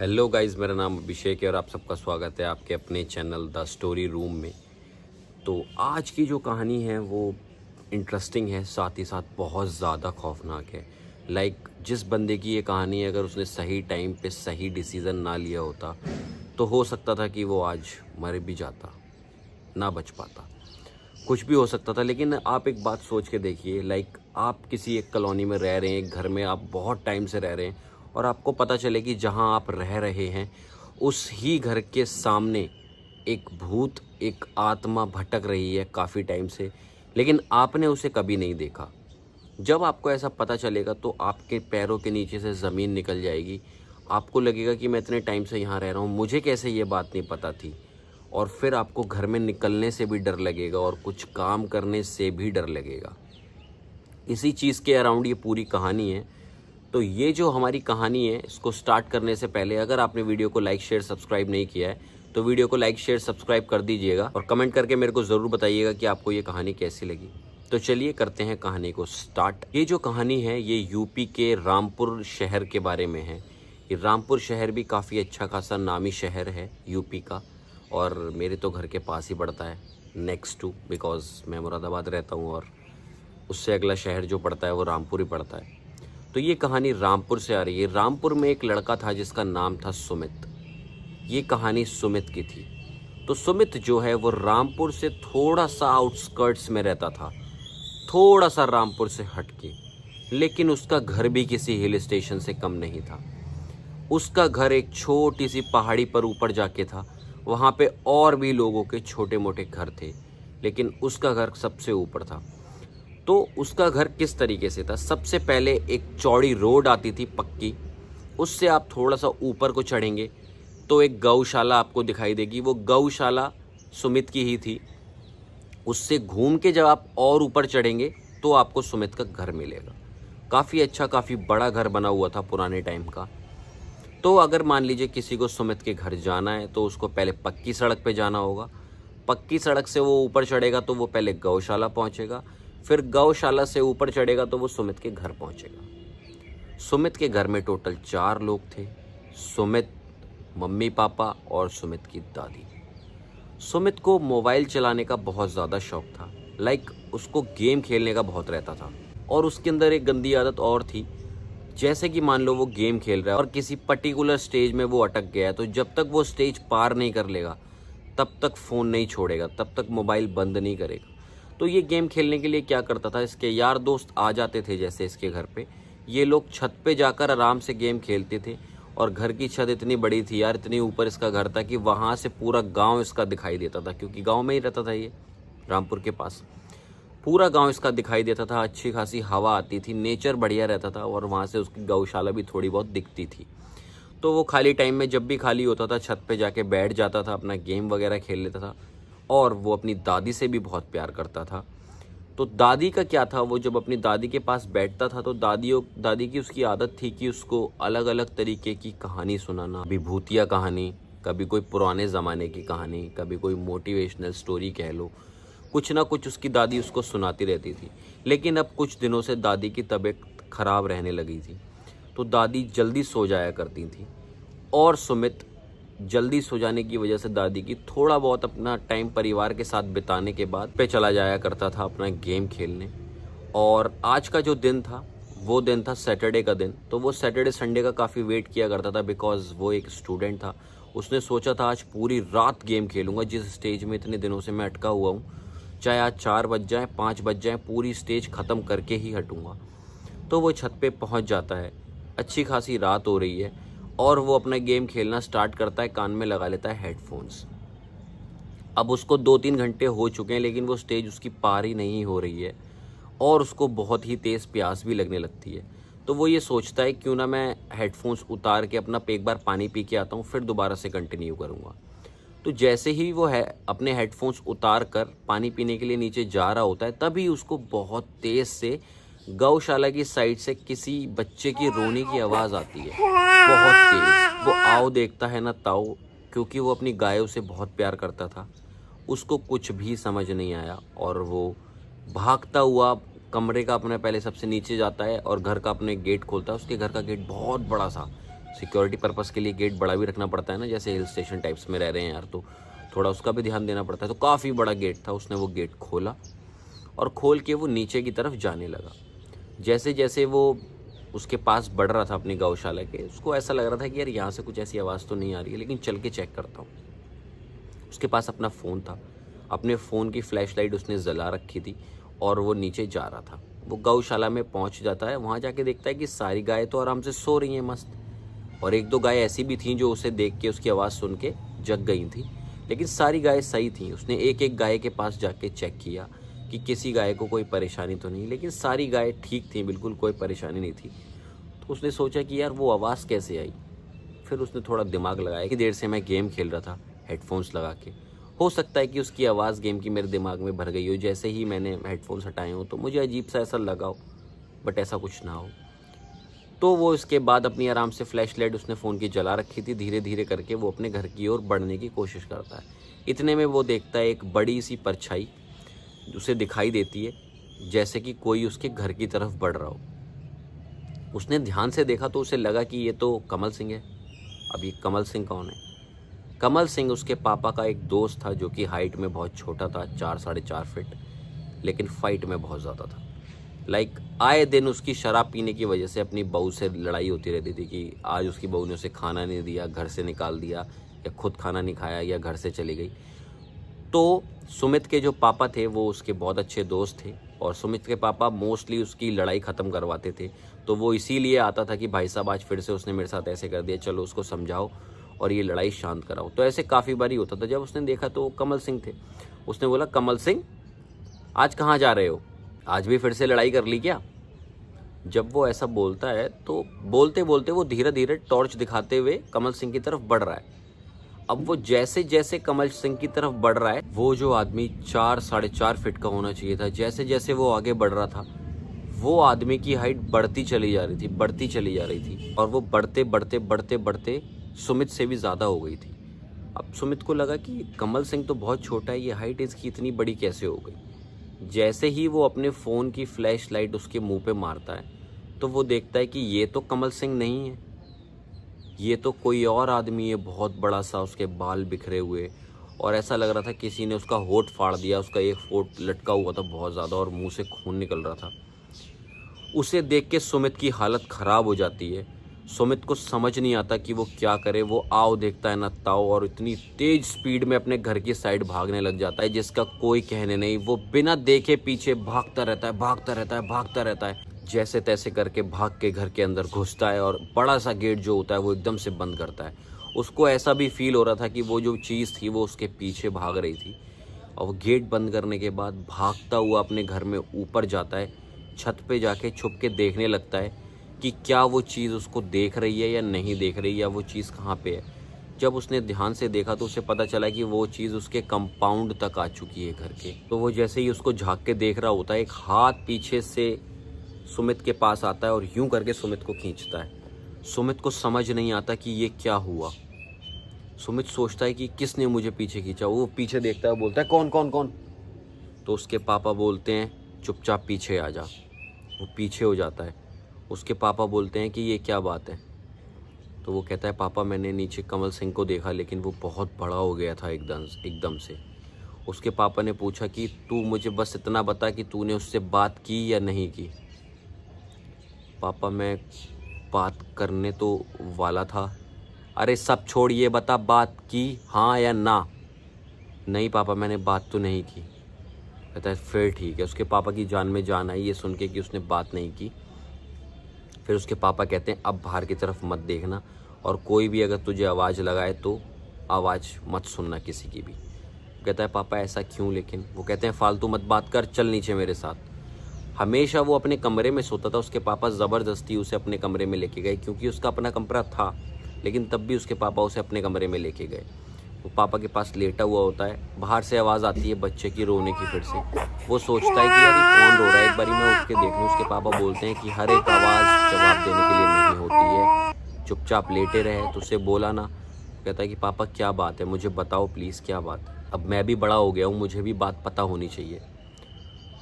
Hello guys, मेरा नाम अभिषेक है और आप सबका स्वागत है आपके अपने चैनल द स्टोरी रूम में। तो आज की जो कहानी है वो इंटरेस्टिंग है, साथ ही साथ बहुत ज़्यादा खौफनाक है। जिस बंदे की ये कहानी है, अगर उसने सही टाइम पे सही डिसीज़न ना लिया होता तो हो सकता था कि वो आज मर भी जाता, ना बच पाता, कुछ भी हो सकता था। लेकिन आप एक बात सोच के देखिए, आप किसी एक कॉलोनी में रह रहे हैं, एक घर में आप बहुत टाइम से रह रहे हैं और आपको पता चले कि जहां आप रह रहे हैं उस ही घर के सामने एक भूत, एक आत्मा भटक रही है काफ़ी टाइम से, लेकिन आपने उसे कभी नहीं देखा। जब आपको ऐसा पता चलेगा तो आपके पैरों के नीचे से ज़मीन निकल जाएगी। आपको लगेगा कि मैं इतने टाइम से यहाँ रह रहा हूँ, मुझे कैसे ये बात नहीं पता थी। और फिर आपको घर में निकलने से भी डर लगेगा और कुछ काम करने से भी डर लगेगा। इसी चीज़ के अराउंड ये पूरी कहानी है। तो ये जो हमारी कहानी है, इसको स्टार्ट करने से पहले अगर आपने वीडियो को लाइक शेयर सब्सक्राइब नहीं किया है तो वीडियो को लाइक शेयर सब्सक्राइब कर दीजिएगा और कमेंट करके मेरे को ज़रूर बताइएगा कि आपको ये कहानी कैसी लगी। तो चलिए करते हैं कहानी को स्टार्ट। ये जो कहानी है ये यूपी के रामपुर शहर के बारे में है। ये रामपुर शहर भी काफ़ी अच्छा खासा नामी शहर है यूपी का, और मेरे तो घर के पास ही पड़ता है, नेक्स्ट टू, बिकॉज़ मैं मुरादाबाद रहता हूँ और उससे अगला शहर जो पड़ता है वो रामपुर ही पड़ता है। तो ये कहानी रामपुर से आ रही है। रामपुर में एक लड़का था जिसका नाम था सुमित। ये कहानी सुमित की थी। तो सुमित जो है वो रामपुर से थोड़ा सा आउटस्कर्ट्स में रहता था, थोड़ा सा रामपुर से हटके, लेकिन उसका घर भी किसी हिल स्टेशन से कम नहीं था। उसका घर एक छोटी सी पहाड़ी पर ऊपर जाके था। वहाँ पे और भी लोगों के छोटे मोटे घर थे, लेकिन उसका घर सबसे ऊपर था। तो उसका घर किस तरीके से था, सबसे पहले एक चौड़ी रोड आती थी पक्की, उससे आप थोड़ा सा ऊपर को चढ़ेंगे तो एक गौशाला आपको दिखाई देगी। वो गौशाला सुमित की ही थी। उससे घूम के जब आप और ऊपर चढ़ेंगे तो आपको सुमित का घर मिलेगा। काफ़ी अच्छा, काफ़ी बड़ा घर बना हुआ था पुराने टाइम का। तो अगर मान लीजिए किसी को सुमित के घर जाना है तो उसको पहले पक्की सड़क पे जाना होगा। पक्की सड़क से वो ऊपर चढ़ेगा तो वो पहले गौशाला पहुंचेगा, फिर गौशाला से ऊपर चढ़ेगा तो वो सुमित के घर पहुंचेगा। सुमित के घर में टोटल 4 लोग थे, सुमित, मम्मी पापा और सुमित की दादी। सुमित को मोबाइल चलाने का बहुत ज़्यादा शौक था। उसको गेम खेलने का बहुत रहता था। और उसके अंदर एक गंदी आदत और थी, जैसे कि मान लो वो गेम खेल रहा है और किसी पर्टिकुलर स्टेज में वो अटक गया है, तो जब तक वो स्टेज पार नहीं कर लेगा तब तक फ़ोन नहीं छोड़ेगा, तब तक मोबाइल बंद नहीं करेगा। तो ये गेम खेलने के लिए क्या करता था, इसके यार दोस्त आ जाते थे जैसे इसके घर पे, ये लोग छत पे जाकर आराम से गेम खेलते थे। और घर की छत इतनी बड़ी थी यार, इतनी ऊपर इसका घर था कि वहाँ से पूरा गाँव इसका दिखाई देता था, क्योंकि गाँव में ही रहता था ये, रामपुर के पास। पूरा गांव इसका दिखाई देता था, अच्छी खासी हवा आती थी, नेचर बढ़िया रहता था और वहाँ से उसकी गौशाला भी थोड़ी बहुत दिखती थी। तो वो खाली टाइम में जब भी खाली होता था छत पे जाके बैठ जाता था, अपना गेम वगैरह खेल लेता था। और वो अपनी दादी से भी बहुत प्यार करता था। तो दादी का क्या था, वो जब अपनी दादी के पास बैठता था तो दादी की उसकी आदत थी कि उसको अलग अलग तरीके की कहानी सुनाना। कभी भूतिया कहानी, कभी कोई पुराने ज़माने की कहानी, कभी कोई मोटिवेशनल स्टोरी कह लो, कुछ ना कुछ उसकी दादी उसको सुनाती रहती थी। लेकिन अब कुछ दिनों से दादी की तबीयत खराब रहने लगी थी, तो दादी जल्दी सो जाया करती थी। और सुमित जल्दी सो जाने की वजह से दादी की थोड़ा बहुत अपना टाइम परिवार के साथ बिताने के बाद पे चला जाया करता था अपना गेम खेलने। और आज का जो दिन था वो दिन था सैटरडे का दिन। तो वो सैटरडे संडे का काफ़ी वेट किया करता था, बिकॉज वो एक स्टूडेंट था। उसने सोचा था आज पूरी रात गेम खेलूंगा, जिस स्टेज में इतने दिनों से मैं अटका हुआ हूँ, चाहे आज 4 बज जाए 5 बज जाए, पूरी स्टेज ख़त्म करके ही हटूंगा। तो वो छत पे पहुंच जाता है, अच्छी खासी रात हो रही है और वो अपना गेम खेलना स्टार्ट करता है, कान में लगा लेता है हेडफोन्स। अब उसको 2-3 घंटे हो चुके हैं लेकिन वो स्टेज उसकी पार ही नहीं हो रही है और उसको बहुत ही तेज़ प्यास भी लगने लगती है। तो वो ये सोचता है क्यों ना मैं हेडफोन्स उतार के अपना एक बार पानी पी के आता हूँ, फिर दोबारा से कंटिन्यू करूँगा। तो जैसे ही वो है अपने हेडफोन्स उतार कर पानी पीने के लिए नीचे जा रहा होता है, तभी उसको बहुत तेज़ से गौशाला की साइड से किसी बच्चे की रोने की आवाज़ आती है, बहुत तेज़। वो आओ देखता है ना ताओ, क्योंकि वो अपनी गायों से बहुत प्यार करता था। उसको कुछ भी समझ नहीं आया और वो भागता हुआ कमरे का अपने पहले सबसे नीचे जाता है और घर का अपने गेट खोलता है। उसके घर का गेट बहुत बड़ा सा, सिक्योरिटी पर्पज़ के लिए गेट बड़ा भी रखना पड़ता है ना, जैसे हिल स्टेशन टाइप्स में रह रहे हैं यार, तो थोड़ा उसका भी ध्यान देना पड़ता है। तो काफ़ी बड़ा गेट था। उसने वो गेट खोला और खोल के वो नीचे की तरफ जाने लगा। जैसे जैसे वो उसके पास बढ़ रहा था अपनी गौशाला के, उसको ऐसा लग रहा था कि यार यहाँ से कुछ ऐसी आवाज़ तो नहीं आ रही है, लेकिन चल के चेक करता हूँ। उसके पास अपना फ़ोन था। अपने फ़ोन की फ्लैश लाइट उसने जला रखी थी और वो नीचे जा रहा था। वो गौशाला में पहुँच जाता है। वहाँ जाके देखता है कि सारी गायें तो आराम से सो रही हैं मस्त, और एक दो गाय ऐसी भी थीं जो उसे देख के, उसकी आवाज़ सुन के जग गई थी, लेकिन सारी गायें सही थीं। उसने एक एक गाय के पास जाके चेक किया कि किसी गाय को कोई परेशानी तो नहीं, लेकिन सारी गायें ठीक थीं, बिल्कुल कोई परेशानी नहीं थी। तो उसने सोचा कि यार वो आवाज़ कैसे आई। फिर उसने थोड़ा दिमाग लगाया कि देर से मैं गेम खेल रहा था हेडफोन्स लगा के, हो सकता है कि उसकी आवाज़ गेम की मेरे दिमाग में भर गई हो। जैसे ही मैंने हेडफोन्स हटाए हो तो मुझे अजीब सा ऐसा लगा हो, बट ऐसा कुछ ना हो। तो वो इसके बाद अपनी आराम से फ्लैश लाइट उसने फ़ोन की जला रखी थी। धीरे धीरे करके वो अपने घर की ओर बढ़ने की कोशिश करता है। इतने में वो देखता है एक बड़ी सी परछाई उसे दिखाई देती है, जैसे कि कोई उसके घर की तरफ बढ़ रहा हो। उसने ध्यान से देखा तो उसे लगा कि ये तो कमल सिंह है। अब ये कमल सिंह कौन है? कमल सिंह उसके पापा का एक दोस्त था, जो कि हाइट में बहुत छोटा था, 4 साढ़े 4 फीट, लेकिन फाइट में बहुत ज़्यादा था। आए दिन उसकी शराब पीने की वजह से अपनी बहू से लड़ाई होती रहती थी कि आज उसकी बहू ने उसे खाना नहीं दिया, घर से निकाल दिया, या खुद खाना नहीं खाया, या घर से चली गई। तो सुमित के जो पापा थे वो उसके बहुत अच्छे दोस्त थे, और सुमित के पापा मोस्टली उसकी लड़ाई ख़त्म करवाते थे। तो वो इसीलिए आता था कि भाई साहब आज फिर से उसने मेरे साथ ऐसे कर दिया, चलो उसको समझाओ और ये लड़ाई शांत कराओ। तो ऐसे काफ़ी बार ही होता था। जब उसने देखा तो कमल सिंह थे। उसने बोला, कमल सिंह आज कहाँ जा रहे हो? आज भी फिर से लड़ाई कर ली क्या? जब वो ऐसा बोलता है तो बोलते बोलते वो धीरे धीरे टॉर्च दिखाते हुए कमल सिंह की तरफ बढ़ रहा है। अब वो जैसे जैसे कमल सिंह की तरफ बढ़ रहा है, वो जो आदमी 4 साढ़े 4 फीट का होना चाहिए था, जैसे जैसे वो आगे बढ़ रहा था, वो आदमी की हाइट बढ़ती चली जा रही थी, और वो बढ़ते बढ़ते बढ़ते बढ़ते सुमित से भी ज़्यादा हो गई थी। अब सुमित को लगा कि कमल सिंह तो बहुत छोटा है, ये हाइट इसकी इतनी बड़ी कैसे हो गई। जैसे ही वो अपने फ़ोन की फ्लैश लाइट उसके मुंह पे मारता है, तो वो देखता है कि ये तो कमल सिंह नहीं है, ये तो कोई और आदमी है, बहुत बड़ा सा, उसके बाल बिखरे हुए, और ऐसा लग रहा था किसी ने उसका होंठ फाड़ दिया। उसका एक होंठ लटका हुआ था बहुत ज़्यादा, और मुंह से खून निकल रहा था। उसे देख के सुमित की हालत ख़राब हो जाती है। सुमित को समझ नहीं आता कि वो क्या करे। वो आओ देखता है ना ताओ, और इतनी तेज़ स्पीड में अपने घर की साइड भागने लग जाता है जिसका कोई कहने नहीं। वो बिना देखे पीछे भागता रहता है। जैसे तैसे करके भाग के घर के अंदर घुसता है, और बड़ा सा गेट जो होता है वो एकदम से बंद करता है। उसको ऐसा भी फील हो रहा था कि वो जो चीज़ थी वो उसके पीछे भाग रही थी। और वो गेट बंद करने के बाद भागता हुआ अपने घर में ऊपर जाता है। छत पे जाके छुप के देखने लगता है कि क्या वो चीज़ उसको देख रही है या नहीं देख रही, या वो चीज़ कहाँ पे है। जब उसने ध्यान से देखा तो उसे पता चला कि वो चीज़ उसके कंपाउंड तक आ चुकी है घर के। तो वो जैसे ही उसको झांक के देख रहा होता है, एक हाथ पीछे से सुमित के पास आता है और यूं करके सुमित को खींचता है। सुमित को समझ नहीं आता कि ये क्या हुआ। सुमित सोचता है कि किसने मुझे पीछे खींचा। वो पीछे देखता है, बोलता है कौन कौन कौन। तो उसके पापा बोलते हैं चुपचाप पीछे आ जा। वो पीछे हो जाता है। उसके पापा बोलते हैं कि ये क्या बात है। तो वो कहता है, पापा मैंने नीचे कमल सिंह को देखा, लेकिन वो बहुत बड़ा हो गया था एकदम से। उसके पापा ने पूछा कि तू मुझे बस इतना बता कि तूने उससे बात की या नहीं की। पापा मैं बात करने तो वाला था। अरे सब छोड़, ये बता बात की हाँ या ना। नहीं पापा मैंने बात तो नहीं की। कहता है फिर ठीक है। उसके पापा की जान में जान आई ये सुन के कि उसने बात नहीं की। फिर उसके पापा कहते हैं अब बाहर की तरफ मत देखना, और कोई भी अगर तुझे आवाज़ लगाए तो आवाज़ मत सुनना किसी की भी। कहता है पापा ऐसा क्यों? लेकिन वो कहते हैं फालतू मत बात कर, चल नीचे मेरे साथ। हमेशा वो अपने कमरे में सोता था। उसके पापा ज़बरदस्ती उसे अपने कमरे में लेके गए, क्योंकि उसका अपना कमरा था, लेकिन तब भी उसके पापा उसे अपने कमरे में लेके गए। वो पापा के पास लेटा हुआ होता है। बाहर से आवाज़ आती है बच्चे की रोने की। फिर से वो सोचता है कि यार ये कौन रो रहा है, एक बारी मैं उठ के देख लूँ। उसके पापा बोलते हैं कि हर एक आवाज़ जवाब देने के लिए नहीं होती है, चुपचाप लेटे रहे। तो उसे बोला ना। कहता है कि पापा क्या बात है, मुझे बताओ प्लीज़ क्या बात है। अब मैं भी बड़ा हो गया हूँ, मुझे भी बात पता होनी चाहिए।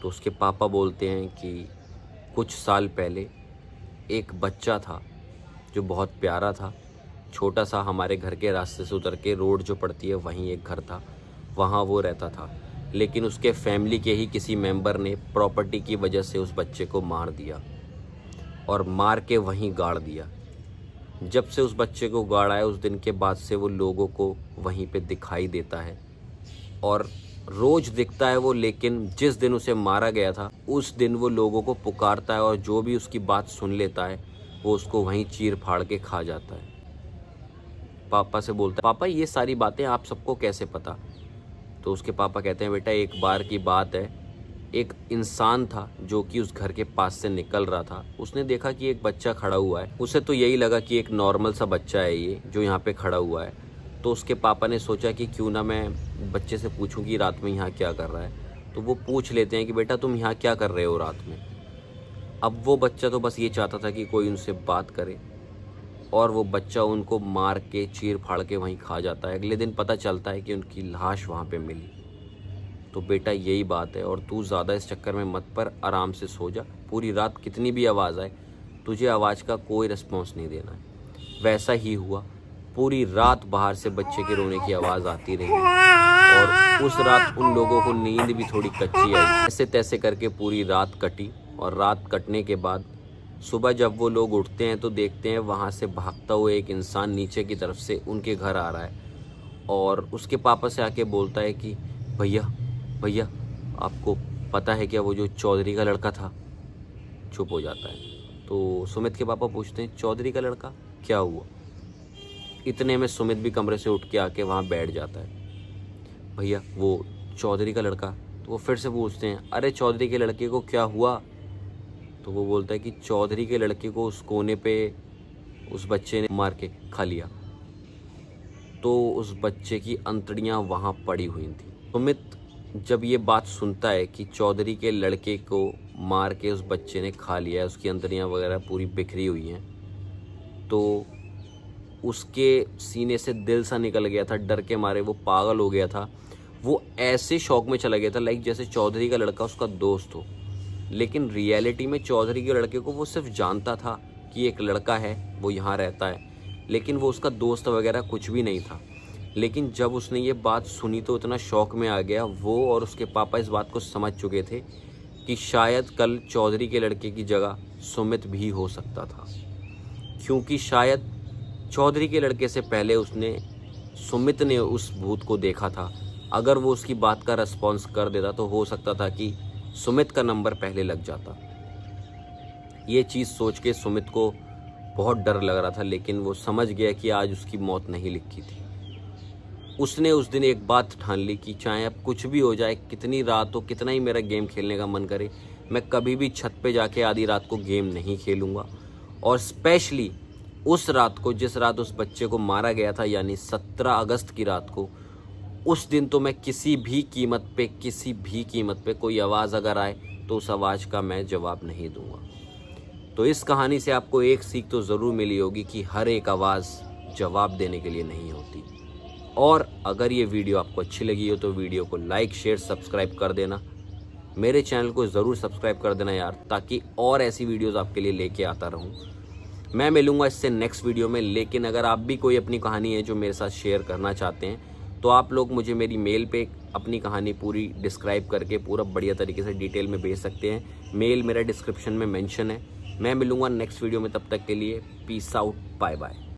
तो उसके पापा बोलते हैं कि कुछ साल पहले एक बच्चा था जो बहुत प्यारा था। छोटा सा हमारे घर के रास्ते से उतर के रोड जो पड़ती है वहीं एक घर था, वहाँ वो रहता था। लेकिन उसके फैमिली के ही किसी मेंबर ने प्रॉपर्टी की वजह से उस बच्चे को मार दिया और मार के वहीं गाड़ दिया। जब से उस बच्चे को गाड़ा है उस दिन के बाद से वो लोगों को वहीं पे दिखाई देता है और रोज़ दिखता है वो। लेकिन जिस दिन उसे मारा गया था उस दिन वो लोगों को पुकारता है और जो भी उसकी बात सुन लेता है वो उसको वहीं चीर फाड़ के खा जाता है। पापा से बोलता है, पापा ये सारी बातें आप सबको कैसे पता? तो उसके पापा कहते हैं, बेटा एक बार की बात है, एक इंसान था जो कि उस घर के पास से निकल रहा था। उसने देखा कि एक बच्चा खड़ा हुआ है। उसे तो यही लगा कि एक नॉर्मल सा बच्चा है ये जो यहाँ पे खड़ा हुआ है। तो उसके पापा ने सोचा कि क्यों ना मैं बच्चे से पूछूं कि रात में यहाँ क्या कर रहा है। तो वो पूछ लेते हैं कि बेटा तुम यहाँ क्या कर रहे हो रात में। अब वो बच्चा तो बस ये चाहता था कि कोई उनसे बात करे और वो बच्चा उनको मार के चीर फाड़ के वहीं खा जाता है। अगले दिन पता चलता है कि उनकी लाश वहाँ पे मिली। तो बेटा यही बात है और तू ज़्यादा इस चक्कर में मत पर, आराम से सो जा। पूरी रात कितनी भी आवाज़ आए तुझे आवाज़ का कोई रिस्पॉन्स नहीं देना है। वैसा ही हुआ। पूरी रात बाहर से बच्चे के रोने की आवाज़ आती रही और उस रात उन लोगों को नींद भी थोड़ी कच्ची आई। ऐसे तैसे करके पूरी रात कटी और रात कटने के बाद सुबह जब वो लोग उठते हैं तो देखते हैं वहाँ से भागता हुआ एक इंसान नीचे की तरफ से उनके घर आ रहा है और उसके पापा से आके बोलता है कि भैया भैया आपको पता है क्या वो जो चौधरी का लड़का था? चुप हो जाता है। तो सुमित के पापा पूछते हैं, चौधरी का लड़का क्या हुआ? इतने में सुमित भी कमरे से उठ के आके वहाँ बैठ जाता है। भैया वो चौधरी का लड़का। तो वो फिर से पूछते हैं, अरे चौधरी के लड़के को क्या हुआ? तो वो बोलता है कि चौधरी के लड़के को उस कोने पे उस बच्चे ने मार के खा लिया। तो उस बच्चे की अंतड़ियाँ वहाँ पड़ी हुई थी। सुमित जब ये बात सुनता है कि चौधरी के लड़के को मार के उस बच्चे ने खा लिया है, उसकी अंतड़ियाँ वगैरह पूरी बिखरी हुई हैं, तो उसके सीने से दिल सा निकल गया था। डर के मारे वो पागल हो गया था। वो ऐसे शौक में चला गया था लाइक जैसे चौधरी का लड़का उसका दोस्त हो। लेकिन रियलिटी में चौधरी के लड़के को वो सिर्फ जानता था कि एक लड़का है, वो यहाँ रहता है, लेकिन वो उसका दोस्त वगैरह कुछ भी नहीं था। लेकिन जब उसने ये बात सुनी तो इतना शौक में आ गया वो और उसके पापा इस बात को समझ चुके थे कि शायद कल चौधरी के लड़के की जगह सुमित भी हो सकता था, क्योंकि शायद चौधरी के लड़के से पहले सुमित ने उस भूत को देखा था। अगर वो उसकी बात का रिस्पॉन्स कर देता तो हो सकता था कि सुमित का नंबर पहले लग जाता। ये चीज़ सोच के सुमित को बहुत डर लग रहा था, लेकिन वो समझ गया कि आज उसकी मौत नहीं लिखी थी। उसने उस दिन एक बात ठान ली कि चाहे अब कुछ भी हो जाए, कितनी रात हो, कितना ही मेरा गेम खेलने का मन करे, मैं कभी भी छत पे जाके आधी रात को गेम नहीं खेलूँगा। और स्पेशली उस रात को, जिस रात उस बच्चे को मारा गया था, यानी 17 अगस्त की रात को, उस दिन तो मैं किसी भी कीमत पे कोई आवाज़ अगर आए तो उस आवाज़ का मैं जवाब नहीं दूंगा। तो इस कहानी से आपको एक सीख तो ज़रूर मिली होगी कि हर एक आवाज़ जवाब देने के लिए नहीं होती। और अगर ये वीडियो आपको अच्छी लगी हो तो वीडियो को लाइक, शेयर, सब्सक्राइब कर देना। मेरे चैनल को ज़रूर सब्सक्राइब कर देना यार, ताकि और ऐसी वीडियोज़ आपके लिए लेके आता रहूँ। मैं मिलूँगा इससे नेक्स्ट वीडियो में। लेकिन अगर आप भी कोई अपनी कहानी है जो मेरे साथ शेयर करना चाहते हैं तो आप लोग मुझे मेरी मेल पे अपनी कहानी पूरी डिस्क्राइब करके पूरा बढ़िया तरीके से डिटेल में भेज सकते हैं। मेल मेरा डिस्क्रिप्शन में मेंशन है। मैं मिलूँगा नेक्स्ट वीडियो में, तब तक के लिए पीस आउट, बाय बाय।